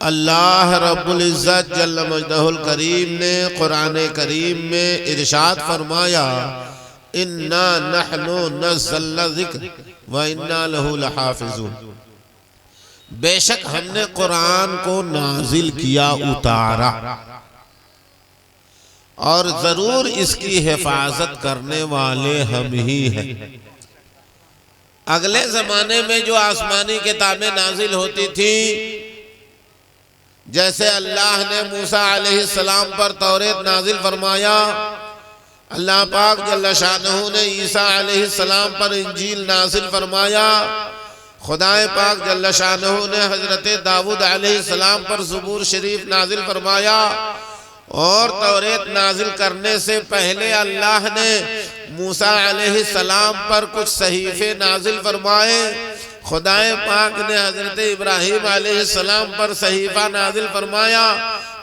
اللہ رب العزت جل مجدہ الکریم نے قرآن کریم میں ارشاد فرمایا اِنَّا نَحْنُ نَزَّلْنَا الذِّكْرَ وَإِنَّا لَهُ لَحَافِظُونَ، بے شک ہم نے قرآن کو نازل کیا، اتارا، اور ضرور اس کی حفاظت کرنے والے ہم ہی ہیں۔ اگلے زمانے میں جو آسمانی کتابیں نازل ہوتی تھیں، جیسے اللہ نے موسیٰ علیہ السلام پر توریت نازل فرمایا، اللہ پاک جل شانہ نے عیسیٰ علیہ السلام پر انجیل نازل فرمایا، خدا پاک جل شانہ نے حضرت داؤد علیہ السلام پر زبور شریف نازل فرمایا، اور توریت نازل کرنے سے پہلے اللہ نے موسیٰ علیہ السلام پر کچھ صحیفے نازل فرمائے، خدا پاک نے حضرت ابراہیم علیہ السلام پر صحیفہ نازل فرمایا،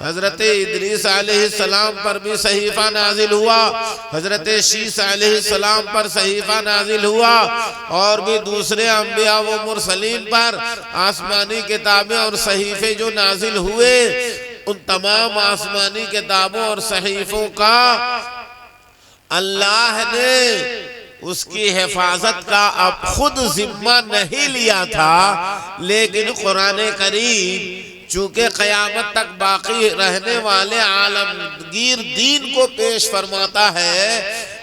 حضرت ادریس علیہ السلام پر بھی صحیفہ نازل ہوا، حضرت شیس علیہ السلام پر صحیفہ نازل ہوا، اور بھی دوسرے انبیاء و مرسلین پر آسمانی کتابیں اور صحیفے جو نازل ہوئے، ان تمام آسمانی کتابوں اور صحیفوں کا اللہ نے اس کی حفاظت کا اب خود ذمہ نہیں لیا تھا، لیکن قرآن کریم چونکہ قیامت تک باقی رہنے والے عالمگیر دین کو پیش فرماتا ہے،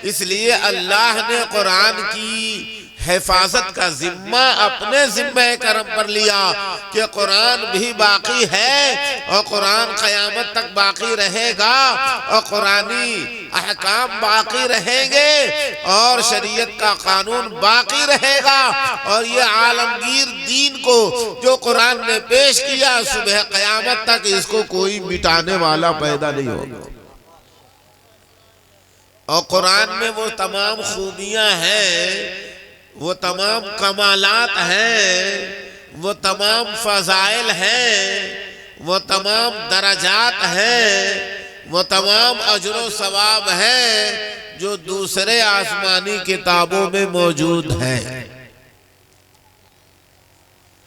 اس لیے اللہ نے قرآن کی حفاظت کا ذمہ اپنے ذمہ کرم پر لیا کہ قرآن بھی باقی ہے، اور قرآن قیامت تک باقی رہے گا، اور قرآنی احکام باقی رہیں گے، اور شریعت کا قانون باقی رہے گا، اور یہ عالمگیر دین کو جو قرآن نے پیش کیا صبح قیامت تک اس کو کوئی مٹانے والا پیدا نہیں ہوگا۔ اور قرآن میں وہ تمام خوبیاں ہیں، وہ تمام کمالات ہیں، وہ تمام فضائل ہیں، وہ تمام درجات ہیں، وہ تمام اجر و ثواب ہیں جو دوسرے آسمانی کتابوں میں موجود ہیں۔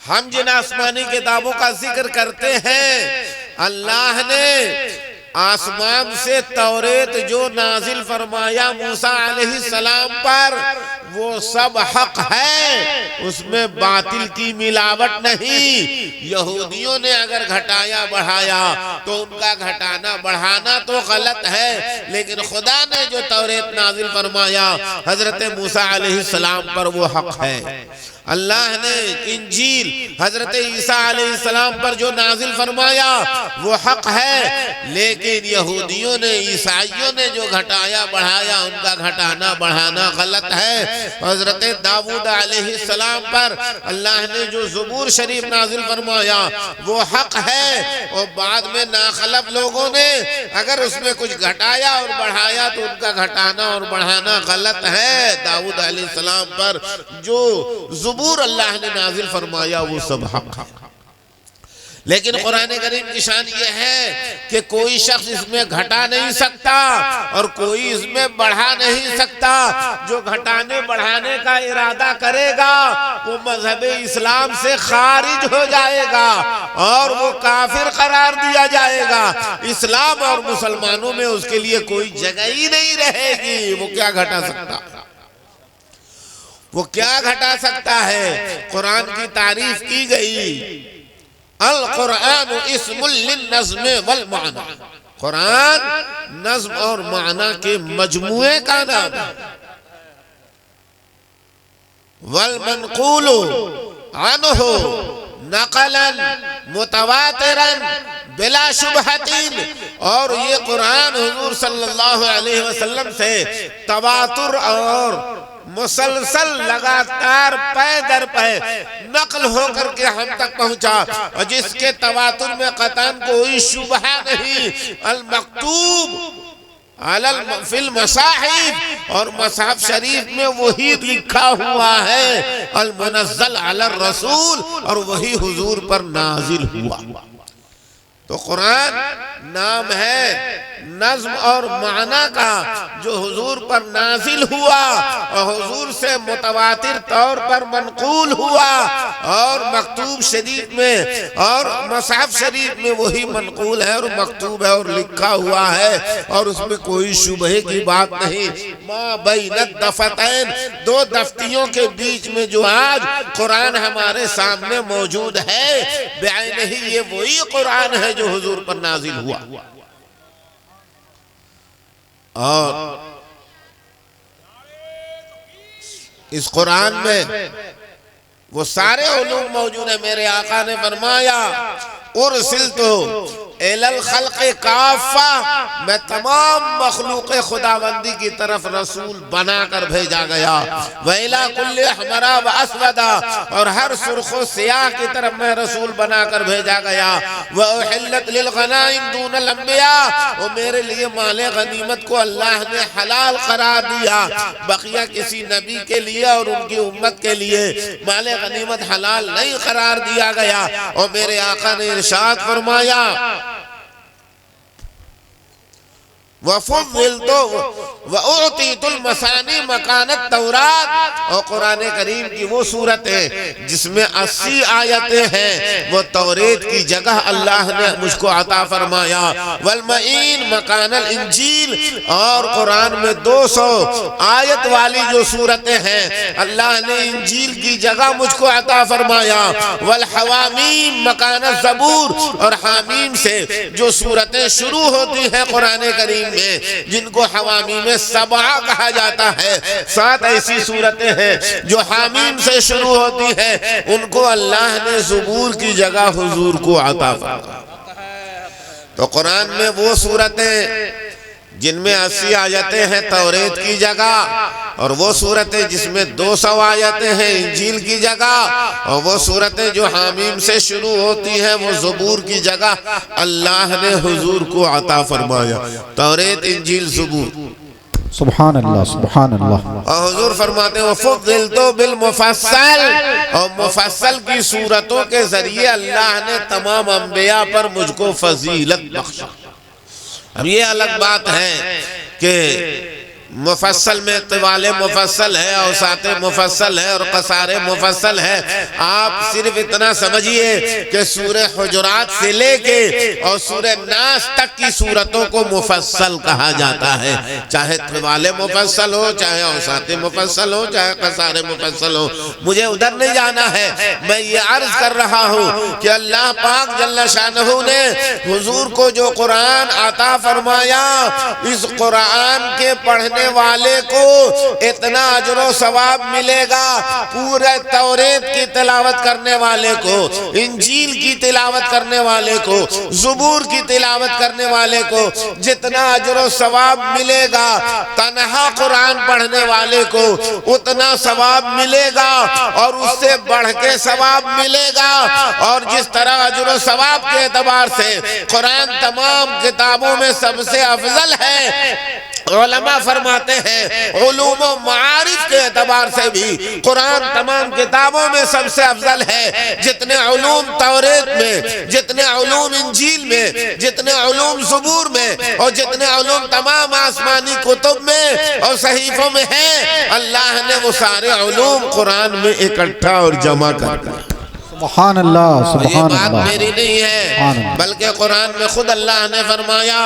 ہم جن آسمانی کتابوں کا ذکر کرتے ہیں، اللہ نے آسمان سے توریت جو نازل فرمایا موسیٰ علیہ السلام پر، وہ سب حق ہے، اس میں باطل کی ملاوٹ نہیں۔ یہودیوں نے اگر گھٹایا بڑھایا تو ان کا گھٹانا بڑھانا تو غلط ہے، لیکن خدا نے جو توریت نازل فرمایا حضرت موسیٰ علیہ السلام پر وہ حق ہے۔ اللہ نے انجیل حضرت عیسیٰ علیہ السلام پر جو نازل فرمایا وہ حق ہے، لیکن یہودیوں نے عیسائیوں نے جو گھٹایا بڑھایا ان کا گھٹانا بڑھانا غلط ہے۔ حضرت داؤد علیہ السلام پر اللہ نے جو زبور شریف نازل فرمایا وہ حق ہے، اور بعد میں ناخلف لوگوں نے اگر اس میں کچھ گھٹایا اور بڑھایا تو ان کا گھٹانا اور بڑھانا غلط ہے۔ داؤد علیہ السلام پر جو زبور اللہ نے نازل فرمایا وہ سب حق ہے، لیکن قرآن کریم کی شان یہ ہے کہ کوئی شخص اس میں گھٹا نہیں سکتا اور کوئی اس میں بڑھا نہیں سکتا۔ جو گھٹانے بڑھانے کا ارادہ کرے گا وہ مذہب اسلام سے خارج ہو جائے گا اور وہ کافر قرار دیا جائے گا۔ اسلام اور مسلمانوں میں اس کے لیے کوئی جگہ ہی نہیں رہے گی۔ وہ کیا گھٹا سکتا ہے؟ وہ کیا گھٹا سکتا ہے؟ قرآن کی تعریف کی گئی، القرآن اسم للنظم والمعنی، قرآن نظم اور معنی کے مجموعے کا نام ہے۔ والمنقول عنہ نقلا متواترا بلا شبہتین، اور یہ قرآن حضور صلی اللہ علیہ وسلم سے تواتر اور مسلسل لگاتار پے در پے نقل ہو کر کے ہم تک پہنچا، اور جس کے تواتر میں قطعاً کوئی شبہ نہیں۔ المکتوب فی المصاحف، اور مصحف شریف میں وہی لکھا ہوا ہے، المنزل علی الرسول، اور وہی حضور پر نازل ہوا۔ تو قرآن نام ہے نظم اور معنی کا جو حضور پر نازل ہوا اور حضور سے متواتر طور پر منقول ہوا اور مکتوب شریف میں اور مصحف شریف میں وہی منقول ہے اور مکتوب ہے اور لکھا ہوا ہے اور اس میں کوئی شبہ کی بات نہیں۔ ما بین الدفتین، دو دفتیوں کے بیچ میں جو آج قرآن ہمارے سامنے موجود ہے بعینہ ہی یہ وہی قرآن ہے جو حضور پر نازل ہوا۔ اور اس قرآن میں وہ سارے علوم موجود ہیں۔ میرے آقا نے فرمایا ارسلتو الی الخلق کافہ، میں تمام مخلوق خداوندی کی طرف رسول بنا کر بھیجا گیا۔ وَإِلَىٰ كُلِّ أَحْمَرَ وَأَسْوَدَ، اور ہر سرخ و سیاہ کی طرف میں رسول بنا کر بھیجا گیا۔ وَأُحِلَّتْ لِلْغَنَائِمِ دُونَ الْأَنْبِيَاءِ، اور میرے لیے مال غنیمت کو اللہ نے حلال قرار دیا، بقیہ کسی نبی کے لیے اور ان کی امت کے لیے مال غنیمت حلال نہیں قرار دیا گیا۔ اور میرے آقا نے ارشاد فرمایا وَفُضِّلْتُ وَأُعْطِيتُ الْمَثَانِي مَكَانَ التَّوْرَاةِ، اور قرآن کریم کی وہ صورتیں جس میں 80 آیتیں ہیں وہ توریت کی جگہ اللہ نے مجھ کو عطا فرمایا۔ وَالْمَعِينَ مَكَانَ الْإِنجِيلِ، اور قرآن میں 200 آیت والی جو صورتیں ہیں اللہ نے انجیل کی جگہ مجھ کو عطا فرمایا۔ وَالْحَوَامِيمِ مَكَانَ الزَّبُورِ، اور حامیم سے جو صورتیں شروع ہوتی ہیں قرآن کریم جن کو حوامیم سبعہ کہا جاتا ہے، 7 ایسی صورتیں ہیں جو حامیم سے شروع ہوتی ہیں، ان کو اللہ نے زبور کی جگہ حضور کو عطا فرمایا۔ تو قرآن میں وہ صورتیں جن میں 80 آیتیں ہیں توریت کی جگہ، اور وہ صورتیں جس میں 200 آیتیں ہیں انجیل کی جگہ، اور وہ صورتیں جو حامیم سے شروع ہوتی ہیں وہ زبور کی جگہ اللہ نے حضور کو عطا فرمایا۔ توریت، انجیل، زبور۔ سبحان اللہ، سبحان اللہ۔ اور حضور فرماتے ہیں وَفُضِّلْتُ بِالْمُفَصَّلِ، اور مفصل کی صورتوں کے ذریعے اللہ نے تمام انبیاء پر مجھ کو فضیلت بخشا۔ اب یہ الگ بات ہے کہ مفصل میں طوال مفصل ہے، اوساط مفصل ہے اور قصار مفصل ہے۔ آپ صرف اتنا سمجھیے کہ سورہ حجرات سے لے کے اور سورہ ناس تک کی صورتوں کو مفصل کہا جاتا ہے، چاہے طوال مفصل ہو، چاہے اوساط مفصل ہو، چاہے قصار مفصل ہو۔ مجھے ادھر نہیں جانا ہے، میں یہ عرض کر رہا ہوں کہ اللہ پاک جل شانہ نے حضور کو جو قرآن عطا فرمایا، اس قرآن کے پڑھنے والے کو اتنا اجر و ثواب ملے گا، پورے توریت کی تلاوت کرنے والے کو، انجیل کی تلاوت کرنے والے کو، زبور کی تلاوت کرنے والے کو جتنا اجر و ثواب ملے گا، تنہا قرآن پڑھنے والے کو اتنا ثواب ملے گا اور اس سے بڑھ کے ثواب ملے گا۔ اور جس طرح اجر و ثواب کے اعتبار سے قرآن تمام کتابوں میں سب سے افضل ہے، علماء فرماتے ہیں علوم و معارف کے اعتبار سے بھی قرآن تمام کتابوں میں سب سے افضل ہے۔ جتنے علوم توریت میں، جتنے علوم انجیل میں، جتنے علوم زبور میں، اور جتنے علوم تمام آسمانی کتب میں اور صحیفوں میں ہیں، اللہ نے وہ سارے علوم قرآن میں اکٹھا اور جمع کر دیا۔ سبحان اللہ، سبحان یہ اللہ۔ بات میری نہیں ہے بلکہ قرآن میں خود اللہ نے فرمایا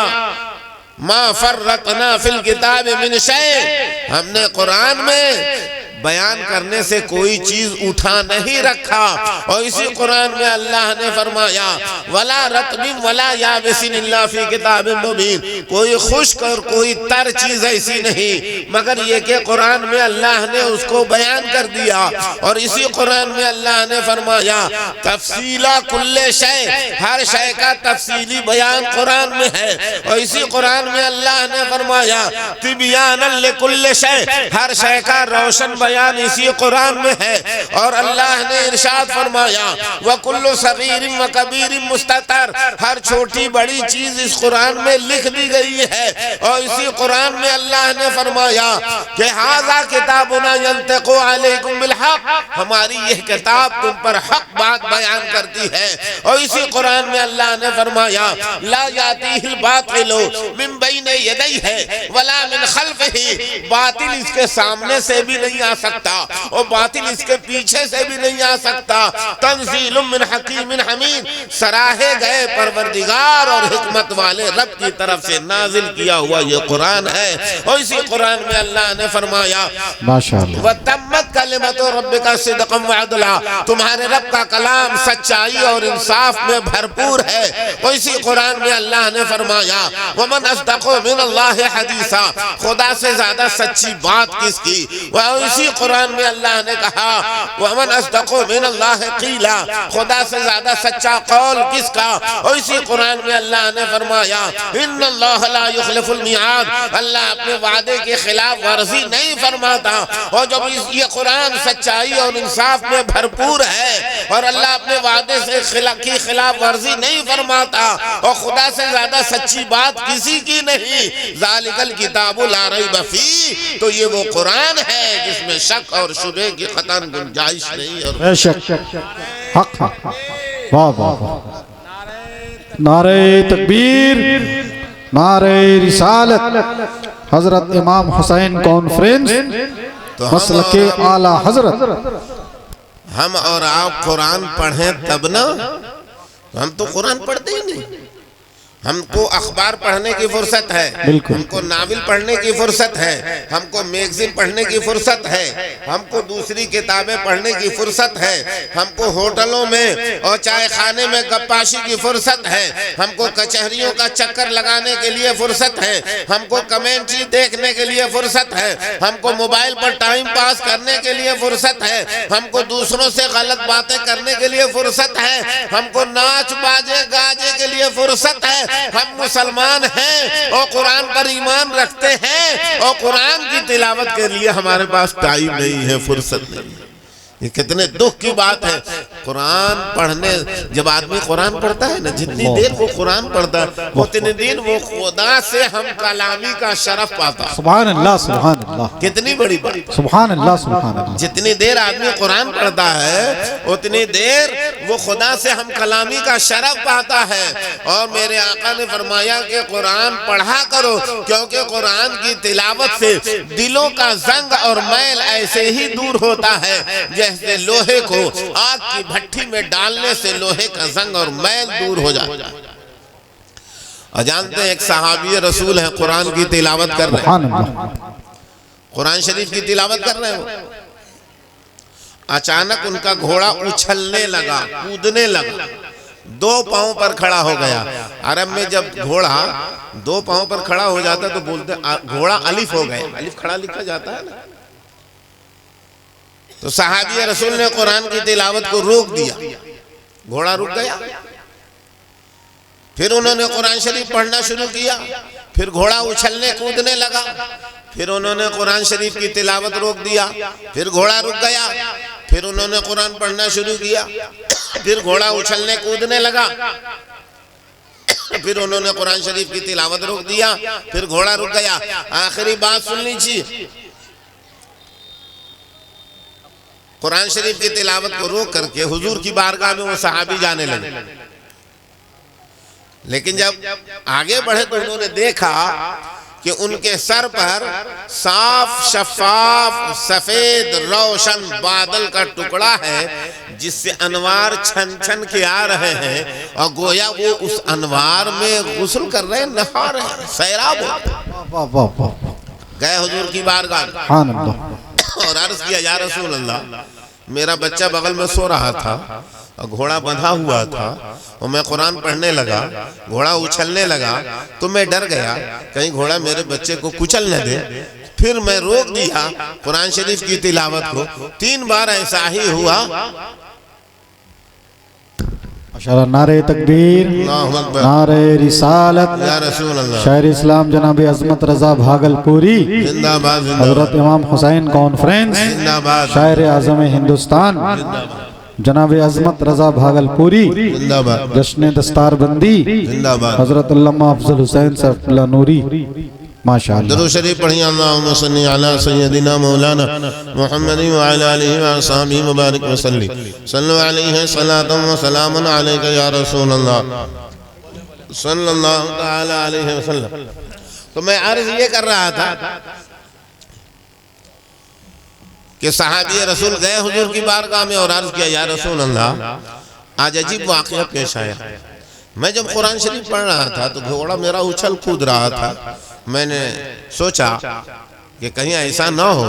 ما فرطنا فی الکتاب من شیء، ہم نے قرآن میں بیان کرنے سے کوئی چیز اٹھا نہیں رکھا۔ اور اسی قرآن میں اللہ نے فرمایا وَلَا رَطْبٍ وَلَا يَابِسٍ إِلَّا فِي كِتَابٍ مُبِينٍ، کوئی خشک اور کوئی تر چیز ایسی نہیں مگر یہ کہ قرآن میں اللہ نے اس کو بیان کر دیا۔ اور اسی قرآن میں اللہ نے فرمایا تفصیلا کل شے، ہر شے کا تفصیلی بیان قرآن میں ہے۔ اور اسی قرآن میں اللہ نے فرمایا تبیانا لکل شے، ہر شے کا روشن بیان بیان اسی قرآن میں ہے۔ اور اللہ نے ارشاد فرمایا وَكُلُّ صَغِيرٍ وَكَبِيرٍ مُسْتَطَرٍ، ہر چھوٹی بڑی چیز اس قرآن میں لکھ دی گئی ہے۔ اور اسی قرآن میں اللہ نے فرمایا کہ هَذَا كِتَابُنَا يَنطِقُ عَلَيْكُمْ بِالْحَقِّ، ہماری یہ کتاب تم پر حق بات بیان کرتی ہے۔ اور اسی قرآن میں اللہ نے فرمایا لا يَأْتِيهِ الْبَاطِلُ مِن بَيْنِ يَدَيْهِ وَلَا مِنْ خَلْفِهِ، باطل اس کے سامنے سے بھی نہیں آ سکتا اور باطل اس کے پیچھے سے بھی نہیں آ سکتا۔ تنزیل من حکیم حمید، سراہے گئے پروردگار اور حکمت والے رب کی طرف سے نازل کیا ہوا یہ قرآن ہے۔ اور اسی قرآن میں اللہ نے فرمایا ماشاءاللہ وَتَمَّتْ كَلِمَتُ رَبِّكَ صِدْقًا وَعَدْلًا، تمہارے رب کا کلام سچائی اور انصاف میں بھرپور ہے۔ اور اسی قرآن میں اللہ نے فرمایا وَمَنْ أَصْدَقُ مِنَ اللَّهِ حَدِيثًا، خدا سے زیادہ سچی بات کس کی۔ اور اسی قرآن میں اللہ نے کہا وَمَنْ أَصْدَقُ مِنَ اللَّهِ قِيلًا، خدا سے زیادہ سچا قول کس کا۔ اور اسی قرآن میں اللہ نے فرمایا إِنَّ اللَّهَ لَا يُخْلِفُ الْمِيعَادَ، اللہ اپنے وعدے کی خلاف ورزی نہیں فرماتا۔ اور جب یہ قرآن سچائی اور انصاف میں بھرپور ہے اور اللہ اپنے وعدے کی خلاف ورزی نہیں فرماتا اور خدا سے زیادہ سچی بات کسی کی نہیں، ذَلِكَ الْكِتَابُ لَا رَيْبَ فِيهِ، تو یہ وہ قرآن ہے جس میں شک اور شبہ کی قطعاً گنجائش نہیں۔ اور بے شک حق حق، واہ واہ واہ، نعرہ تکبیر، نعرہ رسالت، حضرت امام حسین کانفرنس مسلک اعلیٰ حضرت۔ ہم اور آپ قرآن پڑھیں تب نا، ہم تو قرآن پڑھتے ہی نہیں۔ ہم کو اخبار پڑھنے کی فرصت ہے، ہم کو ناول پڑھنے کی فرصت ہے، ہم کو میگزین پڑھنے کی فرصت ہے، ہم کو دوسری کتابیں پڑھنے کی فرصت ہے، ہم کو ہوٹلوں میں اور چائے خانے میں گپاشی کی فرصت ہے، ہم کو کچہریوں کا چکر لگانے کے لیے فرصت ہے، ہم کو کمنٹری دیکھنے کے لیے فرصت ہے، ہم کو موبائل پر ٹائم پاس کرنے کے لیے فرصت ہے، ہم کو دوسروں سے غلط باتیں کرنے کے لیے فرصت ہے، ہم کو ناچ باجے گاجے کے لیے فرصت ہے۔ ہم مسلمان ہیں اور قرآن پر ایمان رکھتے ہیں اور قرآن کی تلاوت کے لیے ہمارے پاس ٹائم نہیں ہے، فرصت نہیں ہے۔ یہ کتنے دکھ کی بات ہے۔ قرآن پڑھنے، جب آدمی قرآن پڑھتا ہے نا، جتنی دیر وہ قرآن پڑھتا ہے اتنی دیر وہ خدا سے ہم کلامی کا شرف پاتا ہے۔ سبحان اللہ سبحان اللہ، کتنی بڑی بات، سبحان اللہ سبحان اللہ۔ جتنی دیر آدمی قرآن پڑھتا ہے اتنی دیر وہ خدا سے ہم کلامی کا شرف پاتا ہے۔ اور میرے آقا نے فرمایا کہ قرآن پڑھا کرو، کیونکہ قرآن کی تلاوت سے دلوں کا زنگ اور میل ایسے ہی دور ہوتا ہے جیسے لوہے کو آگ کی بھٹی میں ڈالنے سے لوہے کا زنگ اور میل دور ہو جاتا ہے۔ اور جانتے ہیں ایک صحابی رسول ہے قرآن کی تلاوت کر رہے ہیں، قرآن شریف کی تلاوت کر رہے ہیں، اچانک ان کا گھوڑا اچھلنے لگا، کودنے لگا، دو پاؤں پر کھڑا ہو گیا۔ عرب میں جب گھوڑا دو پاؤں پر کھڑا ہو جاتا تو بولتے گھوڑا الف ہو گیا، الف کھڑا لکھا جاتا ہے نا۔ تو صحابی رسول نے قرآن کی تلاوت کو روک دیا، گھوڑا رک گیا۔ پھر انہوں نے قرآن شریف پڑھنا شروع کیا، پھر گھوڑا اچھلنے کودنے لگا، پھر انہوں نے قرآن شریف کی تلاوت روک دیا، پھر گھوڑا رک گیا، پھر انہوں نے قرآن پڑھنا شروع کیا، پھر گھوڑا اچھلنے کودنے لگا، پھر انہوں نے قرآن شریف کی تلاوت روک دیا، پھر گھوڑا رک گیا۔ آخری بات سن لیجیے، قرآن شریف کی تلاوت کو روک کر کے حضور کی بارگاہ میں وہ صحابی جانے لگے، لیکن جب آگے بڑھے تو انہوں نے دیکھا کہ ان کے سر پر صاف شفاف سفید روشن بادل کا ٹکڑا ہے جس سے انوار چھن چھن کے آ رہے ہیں، اور گویا وہ اس انوار میں غسل کر رہے ہیں، نہا رہے ہیں، سیراب ہو گئے حضور کی بارگاہ اور عرض کیا یا رسول اللہ، میرا بچہ بغل میں سو رہا تھا اور گھوڑا بندھا ہوا تھا اور میں قرآن پڑھنے لگا، گھوڑا اچھلنے لگا تو میں ڈر گیا کہیں گھوڑا میرے بچے کو کچل نہ دے، پھر میں روک دیا قرآن شریف کی تلاوت کو، 3 بار ایسا ہی ہوا۔ ماشاءاللہ نعرہ تکبیر، اللہ اکبر، نعرہ رسالت، یا رسول اللہ، شاعر اسلام جناب عظمت رضا بھاگلپوری، زندہ باد، زندہ حضرت باد، امام حسین کانفرنس، زندہ باد، شاعر اعظم ہندوستان جناب عظمت رضا بھاگلپوری، زندہ باد، جشن دستار بندی زندہ باد۔ حضرت علامہ افضل حسین صاحب اللہ نوری، ماشاءاللہ۔ درود شریف پڑھیں، اللہم صلی علی سیدنا مولانا محمد وعلی آلہ وصحبہ مبارک وسلم، صلو علیہ صلاۃ و سلام علیک یا رسول اللہ صلی اللہ تعالی علیہ وسلم۔ تو میں عرض یہ کر رہا تھا کہ صحابی رسول گئے حضور کی بارگاہ میں اور عرض کیا، یا رسول اللہ آج عجیب واقعہ پیش آیا۔ میں جب قرآن شریف پڑھ رہا تھا تو گھوڑا میرا اچھل کود رہا تھا۔ میں نے سوچا کہ کہیں ایسا نہ ہو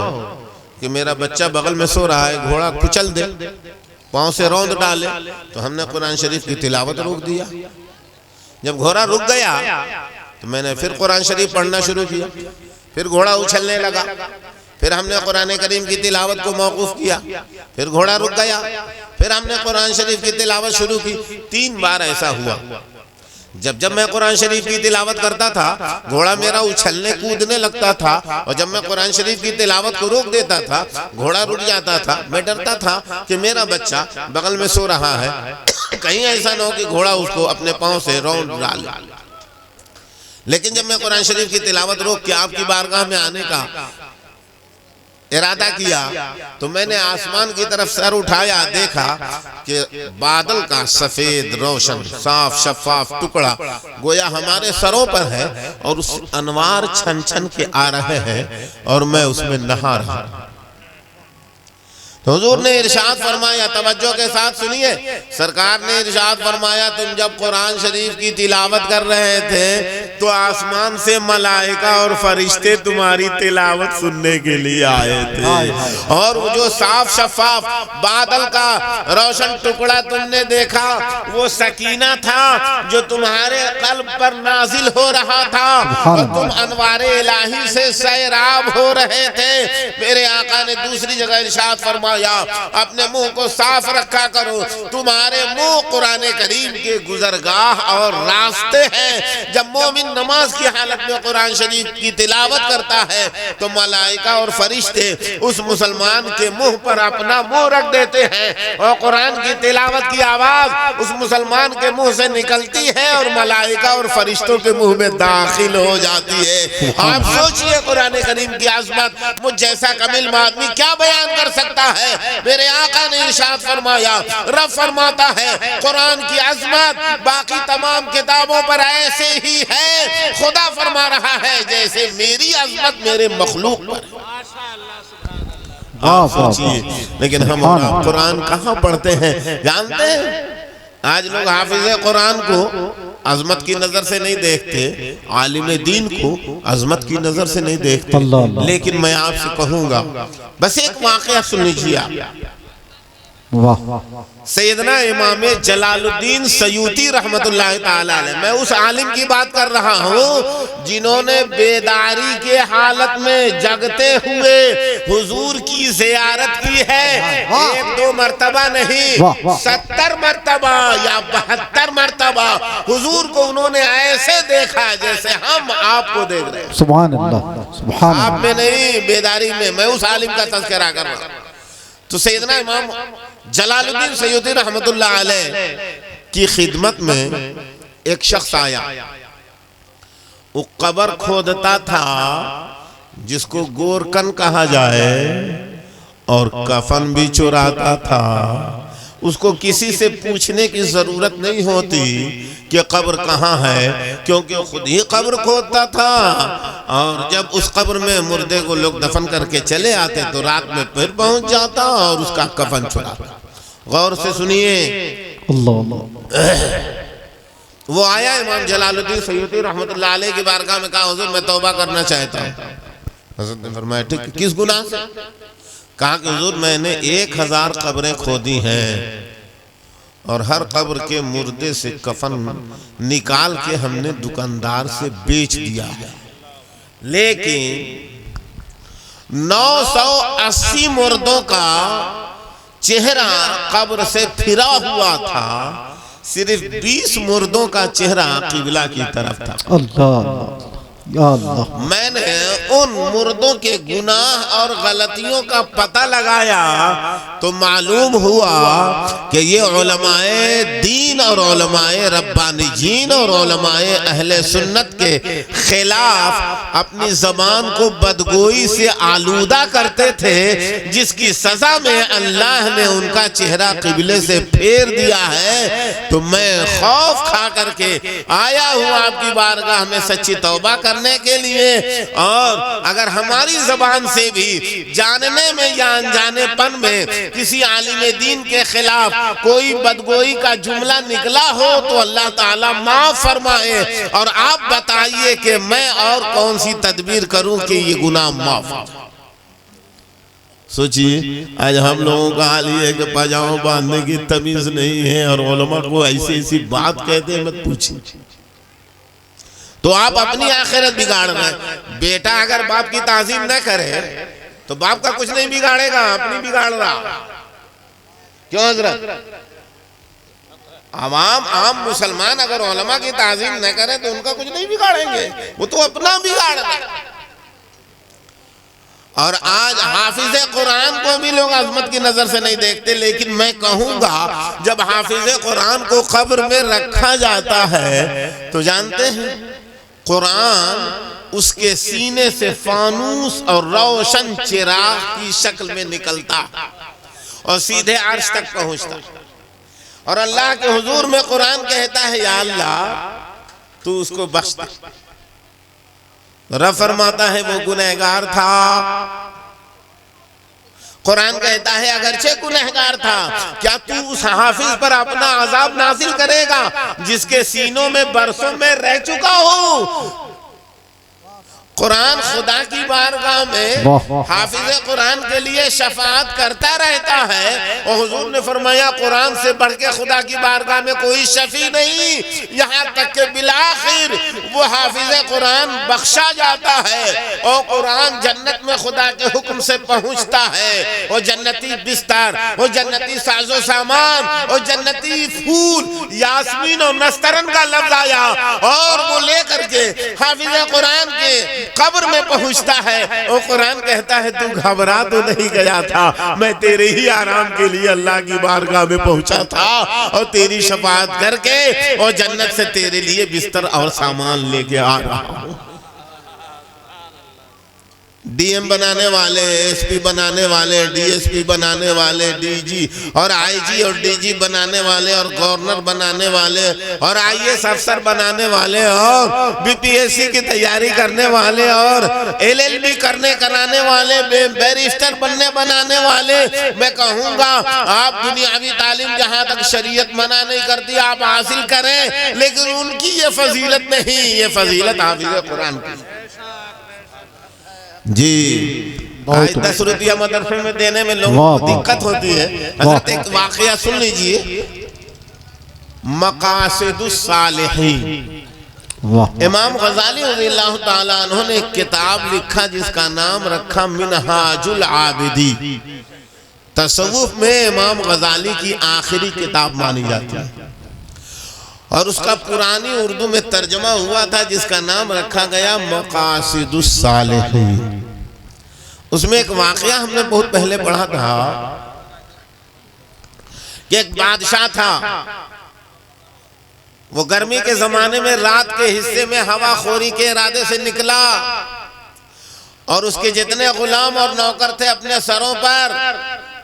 کہ میرا بچہ بغل میں سو رہا ہے، گھوڑا کچل دے، پاؤں سے روند ڈالے، تو ہم نے قرآن شریف کی تلاوت روک دیا۔ جب گھوڑا رک گیا تو میں نے پھر قرآن شریف پڑھنا شروع کیا، پھر گھوڑا اچھلنے لگا، پھر ہم نے قرآن کریم کی تلاوت کو موقوف کیا، پھر گھوڑا رک گیا، پھر ہم نے قرآن شریف کی تلاوت شروع کی۔ 3 بار ایسا ہوا۔ جب میں قرآن شریف کی تلاوت کرتا تھا گھوڑا میرا اچھلنے کودنے لگتا تھا، اور جب میں قرآن شریف کی تلاوت کو روک دیتا تھا گھوڑا رک جاتا تھا۔ میں ڈرتا تھا کہ میرا بچہ بغل میں سو رہا ہے، کہیں ایسا نہ ہو کہ گھوڑا اس کو اپنے پاؤں سے روند ڈالے۔ لیکن جب میں قرآن شریف کی تلاوت روک کے آپ کی بارگاہ میں آنے کا ارادہ کیا تو میں نے آسمان کی طرف سر اٹھایا، دیکھا کہ بادل کا سفید روشن صاف شفاف ٹکڑا گویا ہمارے سروں پر ہے، اور اس انوار چھن چھن کے آ رہے ہیں اور میں اس میں نہا رہا ہوں۔ تو حضور نے ارشاد فرمایا، توجہ کے ساتھ سنیے، سرکار نے ارشاد فرمایا تم جب قرآن شریف کی تلاوت کر رہے تھے تو آسمان سے ملائکہ اور فرشتے تمہاری تلاوت سننے کے لیے آئے تھے، اور وہ جو صاف شفاف بادل کا روشن ٹکڑا تم نے دیکھا وہ سکینہ تھا جو تمہارے قلب پر نازل ہو رہا تھا، اور تم انوار الہی سے سیراب ہو رہے تھے۔ میرے آقا نے دوسری جگہ ارشاد فرمایا، اپنے منہ کو صاف رکھا کرو، تمہارے منہ قرآن کریم کے گزرگاہ اور راستے ہیں۔ جب مومن نماز کی حالت میں قرآن شریف کی تلاوت کرتا ہے تو ملائکہ اور فرشتے اس مسلمان کے منہ پر اپنا منہ رکھ دیتے ہیں، اور قرآن کی تلاوت کی آواز اس مسلمان کے منہ سے نکلتی ہے اور ملائکہ اور فرشتوں کے منہ میں داخل ہو جاتی ہے۔ آپ سوچئے قرآن کریم کی عظمت، مجھ جیسا کامل آدمی کیا بیان کر سکتا ہے؟ میرے آقا نے ارشاد فرمایا، رب فرماتا ہے قرآن کی عظمت باقی تمام کتابوں پر ایسے ہی ہے، خدا فرما رہا ہے جیسے میری عظمت میرے مخلوق پر ہے۔ آپ سوچئے، لیکن ہم قرآن کہاں پڑھتے ہیں جانتے ہیں؟ آج لوگ حافظ قرآن کو عظمت کی نظر سے نہیں دیکھتے، عالم دین کو عظمت کی نظر سے نہیں دیکھتے، لیکن میں آپ سے کہوں گا بس ایک واقعہ سن لیجیے آپ۔ سیدنا امام جلال الدین سیوطی رحمت اللہ تعالی علیہ، میں اس عالم کی بات کر رہا ہوں جنہوں نے بیداری کے حالت میں جگتے ہوئے حضور کی زیارت کی ہے، 1-2 مرتبہ نہیں، 70 مرتبہ یا 72 مرتبہ حضور کو انہوں نے ایسے دیکھا جیسے ہم آپ کو دیکھ رہے ہیں۔ سبحان اللہ، سبحان اللہ، آپ میں نہیں، بیداری میں اس عالم کا تذکرہ کر رہا ہوں۔ تو سیدنا امام جلال الدین سیوطی رحمت اللہ علیہ کی خدمت میں ایک شخص آیا، وہ قبر کھودتا تھا جس کو گورکن کہا جائے، اور کفن بھی چراتا تھا۔ اس کو کسی سے پوچھنے کی ضرورت نہیں ہوتی کہ قبر کہاں ہے، کیونکہ خود ہی قبر کھودتا تھا، اور جب اس قبر میں مردے کو لوگ دفن کر کے چلے آتے تو رات میں پھر پہنچ جاتا اور اس کا کفن چراتا۔ غور سے سنیے، وہ آیا امام جلال الدین سیوطی رحمت اللہ علیہ کی بارگاہ میں، کہا حضور میں توبہ کرنا چاہتا ہوں۔ حضرت نے فرمایا ٹھیک، کس گناہ سے؟ کہا کہ حضور میں نے 1000 قبریں کھودی ہیں، اور ہر قبر کے مردے سے کفن نکال کے ہم نے دکاندار سے بیچ دیا ہے، لیکن 980 مردوں کا چہرہ قبر سے پھرا ہوا تھا، صرف 20 مردوں کا چہرہ قبلہ کی طرف تھا۔ اللہ یا اللہ، میں نے ان مردوں کے گناہ اور غلطیوں کا پتہ لگایا تو معلوم ہوا کہ یہ علماء دین اور علماء ربانیین اور علماء اہل سنت کے خلاف اپنی زبان کو بدگوئی سے آلودہ کرتے تھے، جس کی سزا میں اللہ نے ان کا چہرہ قبلے سے پھیر دیا ہے۔ تو میں خوف کھا کر کے آیا ہوں آپ کی بارگاہ میں سچی توبہ کرنے کے لیے، اور اگر ہماری زبان سے بھی جاننے میں یا انجانے پن میں کسی عالم دین کے خلاف کوئی بدگوئی کا جملہ نکلا ہو تو اللہ تعالیٰ معاف فرمائے، اور آپ بتائیے کہ میں اور کون سی تدبیر کروں کہ یہ گناہ معاف ہو۔ سوچئے آج ہم لوگوں کا حال یہ ہے کہ پاجامہ باندھنے کی تمیز نہیں ہے، اور علماء کو ایسی بات کہتے ہیں مت پوچھیں، تو آپ اپنی آخرت بگاڑ رہے ہیں۔ بیٹا اگر باپ کی تعظیم نہ کرے تو باپ کا کچھ نہیں بگاڑے گا، اپنی بگاڑ رہا۔ کیوں حضرت؟ عام مسلمان اگر علماء کی تعظیم نہ کریں تو ان کا کچھ نہیں بگاڑیں گے، وہ تو اپنا بگاڑ رہے ہیں۔ اور آج حافظ قرآن کو بھی لوگ عظمت کی نظر سے نہیں دیکھتے، لیکن میں کہوں گا جب حافظ قرآن کو قبر میں رکھا جاتا ہے تو جانتے ہیں قرآن اس کے سینے سے فانوس اور روشن چراغ کی شکل میں نکلتا اور سیدھے عرش تک پہنچتا، اور اللہ کے حضور میں قرآن کہتا ہے یا اللہ تو اس کو بخش دے۔ رب فرماتا ہے وہ گنہگار تھا، قرآن کہتا ہے اگرچہ گنہگار تھا، کیا تو اس حافظ پر اپنا عذاب نازل کرے گا جس کے سینوں میں برسوں میں رہ چکا ہو؟ قرآن خدا کی بارگاہ میں حافظ قرآن کے لیے شفاعت کرتا رہتا ہے، اور حضور نے فرمایا قرآن سے بڑھ کے خدا کی بارگاہ میں کوئی شفیع نہیں، یہاں تک کہ بالآخر وہ حافظ قرآن بخشا جاتا ہے، اور قرآن جنت میں خدا کے حکم سے پہنچتا ہے، اور جنتی بستر، اور جنتی ساز و سامان، اور جنتی پھول، یاسمین اور نسترن کا لفظ آیا، اور وہ لے کر کے حافظ قرآن کے قبر میں پہنچتا ہے، اور قرآن کہتا ہے تو گھبرا تو نہیں گیا تھا، میں تیرے ہی آرام کے لیے اللہ کی بارگاہ میں پہنچا تھا، اور تیری شفاعت کر کے اور جنت سے تیرے لیے بستر اور سامان لے کے آ رہا ہوں۔ ڈی ایم بنانے والے، ایس پی بنانے والے، ڈی ایس پی بنانے والے، ڈی جی اور آئی جی اور ڈی جی بنانے والے، اور گورنر بنانے والے، اور آئی ایس افسر بنانے والے، اور بی پی ایس سی کی تیاری کرنے والے، اور ایل ایل بی کرانے والے، بیرسٹر بنانے والے، میں کہوں گا آپ دنیاوی تعلیم جہاں تک شریعت منع نہیں کرتی آپ حاصل کریں، لیکن ان کی یہ فضیلت نہیں، یہ فضیلت حافظ قرآن کی۔ جی 10 روپیہ مدرسے میں دینے میں لوگوں کو دقت ہوتی ہے۔ حضرت ایک واقعہ سن لیجئے، مقاصد الصالحین، امام غزالی رضی اللہ تعالیٰ عنہ نے ایک کتاب لکھا جس کا نام رکھا منہاج العابدی۔ تصوف میں امام غزالی کی آخری کتاب مانی جاتی ہے، اور اس کا پرانی اردو میں ترجمہ ہوا تھا جس کا نام رکھا گیا مقاصد الصالحین۔ اس میں ایک واقعہ ہم نے بہت پہلے پڑھا تھا کہ ایک بادشاہ تھا، وہ گرمی کے زمانے میں رات کے حصے میں ہوا خوری کے ارادے سے نکلا، اور اس کے جتنے غلام اور نوکر تھے اپنے سروں پر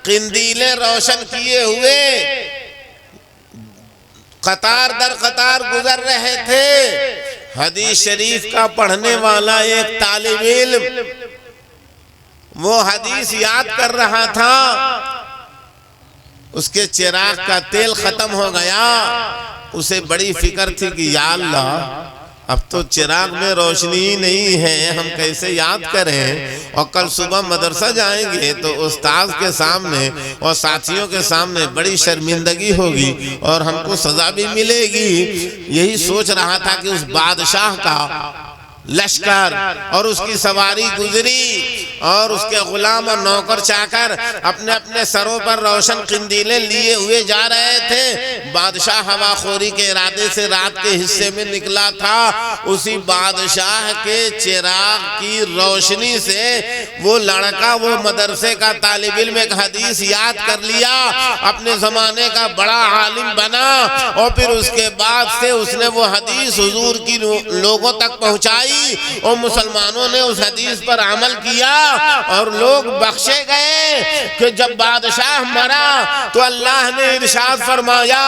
قندیلیں روشن کیے ہوئے قطار در قطار گزر رہے تھے۔ حدیث شریف کا پڑھنے والا ایک طالب علم وہ حدیث یاد کر رہا تھا، اس کے چراغ کا تیل ختم ہو گیا، اسے بڑی فکر تھی کہ یا اللہ اب تو چراغ میں روشنی ہی نہیں ہے، ہم کیسے یاد کریں، اور کل صبح مدرسہ جائیں گے تو استاذ کے سامنے اور ساتھیوں کے سامنے بڑی شرمندگی ہوگی اور ہم کو سزا بھی ملے گی۔ یہی سوچ رہا تھا کہ اس بادشاہ کا لشکر اور اس کی سواری گزری اور اس کے غلام اور نوکر چاکر اپنے اپنے سروں پر روشن قندیلیں لیے ہوئے جا رہے تھے۔ بادشاہ ہوا خوری کے ارادے سے رات کے حصے میں نکلا تھا، اسی بادشاہ کے چراغ کی روشنی سے وہ لڑکا، وہ مدرسے کا طالب علم ایک حدیث یاد کر لیا، اپنے زمانے کا بڑا عالم بنا، اور پھر اس کے بعد سے اس نے وہ حدیث حضور کی لوگوں تک پہنچائی، اور مسلمانوں نے اس حدیث پر عمل کیا اور لوگ بخشے گئے۔ کہ جب بادشاہ مرا تو اللہ نے ارشاد فرمایا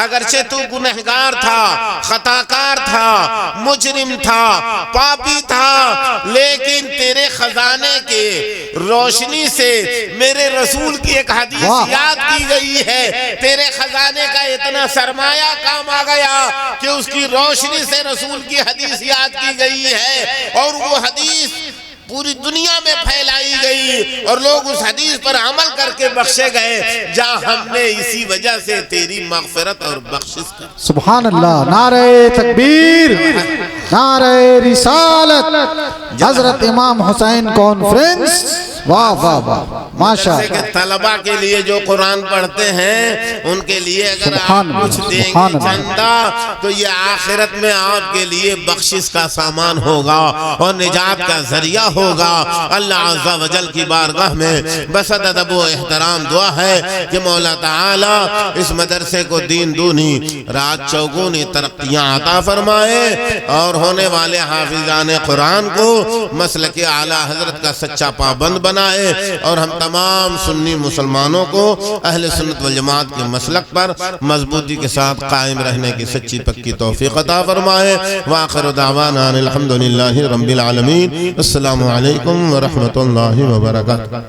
اگرچہ تو گنہگار تھا، خطاکار تھا، مجرم تھا، پاپی تھا، لیکن تیرے خزانے کے روشنی سے میرے رسول کی ایک حدیث یاد کی گئی ہے، تیرے خزانے کا اتنا سرمایہ کام آ گیا کہ اس کی روشنی سے رسول کی حدیث یاد کی گئی ہے، اور وہ حدیث پوری دنیا میں پھیلائی گئی اور لوگ اس حدیث پر عمل کر کے بخشے گئے، جہاں ہم نے اسی وجہ سے تیری مغفرت اور بخشش کی۔ سبحان اللہ، نعرہ تکبیر، نعرہ رسالت، حضرت امام حسین کانفرنس، واہ واہ واہ، ماشاءاللہ۔ طلبہ کے لیے جو قرآن پڑھتے ہیں ان کے لیے اگر آپ کچھ دیں گے چندہ تو یہ آخرت میں آپ کے لیے بخشش کا سامان ہوگا اور نجات کا ذریعہ ہوگا۔ اللہ عز و جل کی بارگاہ میں بسط ادب و احترام دعا ہے کہ مولا تعالی اس مدرسے کو دین دونی رات چوگونی ترقیاں عطا فرمائے، اور ہونے والے حافظان قرآن کو مسلک اعلیٰ حضرت کا سچا پابند بنائے، اور ہم تمام سنی مسلمانوں کو اہل سنت والجماعت کے مسلک پر مضبوطی کے ساتھ قائم رہنے کی سچی پکی توفیق عطا فرمائے۔ وآخر دعوانا الحمدللہ رب العالمین۔ السلام علیکم ورحمۃ اللہ وبرکاتہ۔